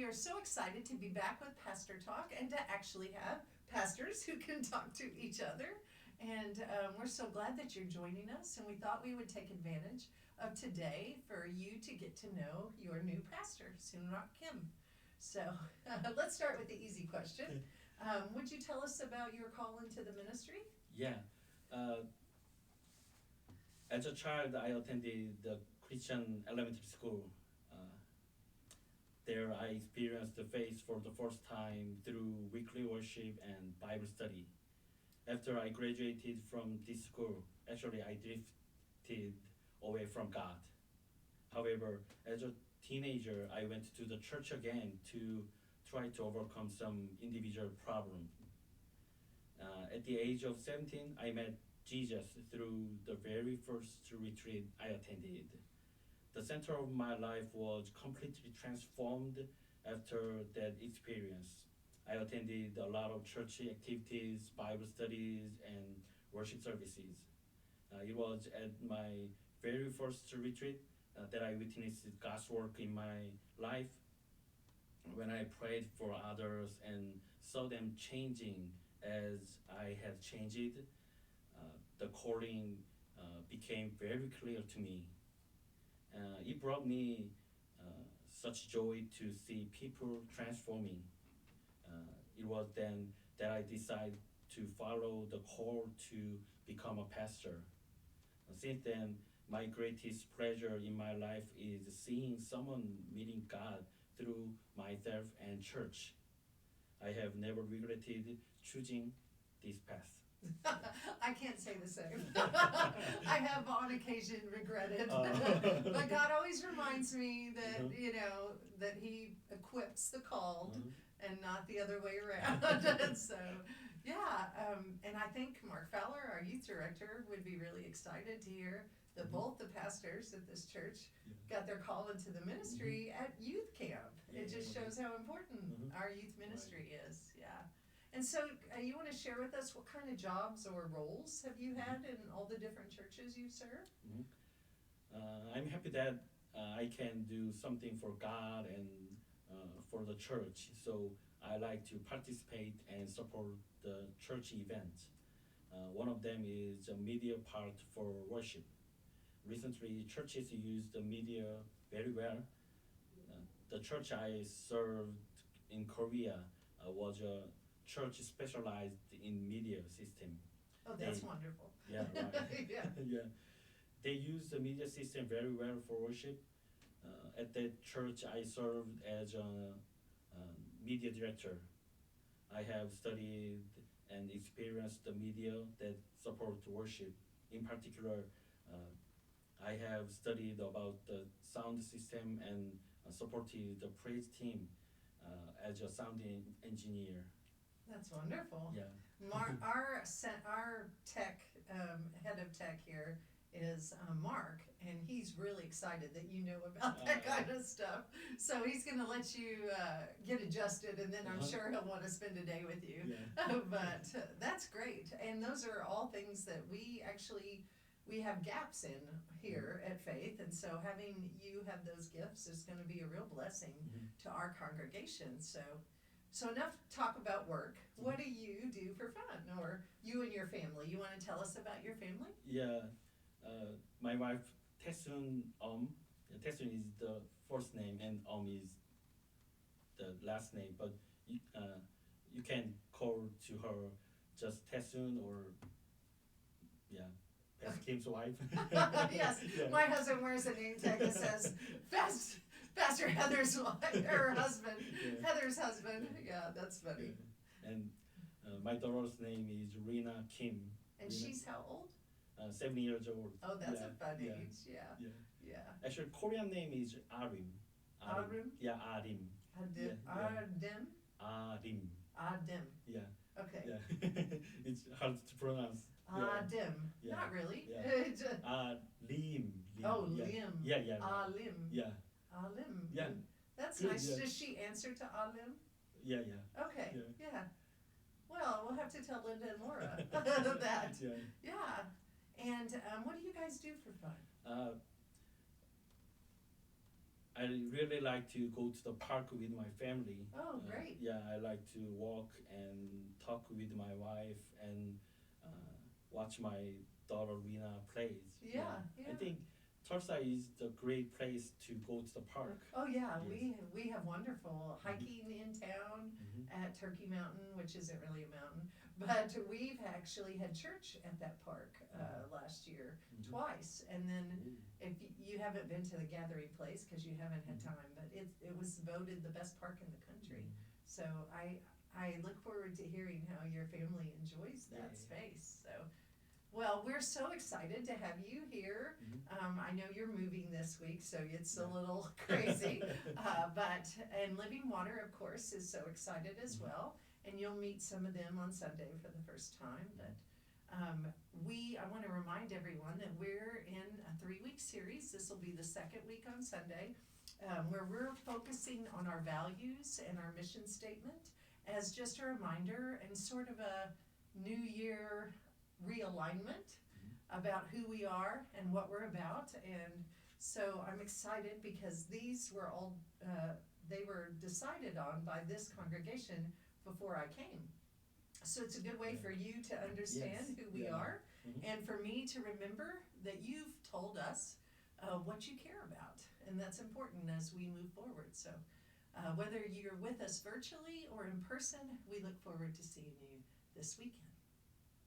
we are so excited to be back with Pastor Talk and to actually have pastors who can talk to each other. And we're so glad that you're joining us. And we thought we would take advantage of today for you to get to know your new pastor, Seungrok Kim. So let's start with the easy question. Would you tell us about your call into the ministry? Yeah. As a child, I attended the Christian elementary school. There, I experienced the faith for the first time through weekly worship and Bible study. After I graduated from this school, actually, I drifted away from God. However, as a teenager, I went to the church again to try to overcome some individual problem. At the age of 17, I met Jesus through the very first retreat I attended. The center of my life was completely transformed after that experience. I attended a lot of church activities, Bible studies, and worship services. It was at my very first retreat that I witnessed God's work in my life. When I prayed for others and saw them changing as I had changed, the calling became very clear to me. It brought me such joy to see people transforming. It was then that I decided to follow the call to become a pastor. Since then, my greatest pleasure in my life is seeing someone meeting God through myself and church. I have never regretted choosing this path. I can't say the same. I have on occasion regretted, but God always reminds me that that He equips the called and not the other way around. And so, yeah, and I think Mark Fowler, our youth director, would be really excited to hear that both the pastors at this church got their call into the ministry at youth camp. It just shows how important our youth ministry is. Yeah. And so you want to share with us what kind of jobs or roles have you had in all the different churches you've served? I'm happy that I can do something for God and for the church. So I like to participate and support the church events. One of them is a media part for worship. Recently, churches use the media very well. The church I served in Korea was a church specialized in media system. Oh, that's wonderful. Yeah, right. Yeah. Yeah. They use the media system very well for worship. At that church, I served as a media director. I have studied and experienced the media that support worship. In particular, I have studied about the sound system and supported the praise team as a sound engineer. That's wonderful. Yeah. Our tech head of tech here is Mark, and he's really excited that you know about that kind of stuff. So he's going to let you get adjusted, and then I'm sure he'll want to spend a day with you. Yeah. But that's great, and those are all things that we have gaps in here at Faith, and so having you have those gifts is going to be a real blessing to our congregation. So enough talk about work. What do you do for fun, or you and your family? You want to tell us about your family? Yeah. My wife, Taesun Taesun is the first name and is the last name, but you can call to her just Taesun or Pastor Kim's wife. Yes, Yeah. my husband wears a name tag that says Pastor Heather's wife, her husband, Yeah. Heather's husband. Yeah, that's funny. And my daughter's name is Rina Kim. And Rina, she's how old? 7 years old. Oh, that's Yeah, a fun yeah, age. Yeah. Yeah. Yeah. Actually, Korean name is Arim. Arim? Yeah, Arim. Adim. Yeah. Adim. Arim. Adim. Yeah. Okay. Yeah. It's hard to pronounce. Adim. Yeah. Not really. Yeah. Lim. Oh, Yeah. Lim. Yeah, yeah. Alim. Yeah. Alim. Yeah. That's Good, nice. yeah. Does she answer to Alim? Yeah, yeah. Okay. Yeah. Yeah. Well, we'll have to tell Linda and Laura that. Yeah. Yeah. And what do you guys do for fun? I I really like to go to the park with my family. Oh, great. Yeah, I like to walk and talk with my wife and watch my daughter Rina plays. Yeah. I think Tulsa is the great place to go to the park. Oh yeah, Yes. we have wonderful hiking in town at Turkey Mountain, which isn't really a mountain, but we've actually had church at that park last year twice. And then if you haven't been to the gathering place because you haven't had time, but it was voted the best park in the country. So I look forward to hearing how your family enjoys that space. So. Well, we're so excited to have you here. I know you're moving this week, so it's a little crazy. And Living Water, of course, is so excited as well. And you'll meet some of them on Sunday for the first time. But I want to remind everyone that we're in a 3-week series. This will be the second week on Sunday, where we're focusing on our values and our mission statement as just a reminder and sort of a New Year realignment about who we are and what we're about. And so I'm excited because these were all they were decided on by this congregation before I came. So it's a good way for you to understand who we are, and for me to remember that you've told us what you care about, and that's important as we move forward. So whether you're with us virtually or in person, we look forward to seeing you this weekend.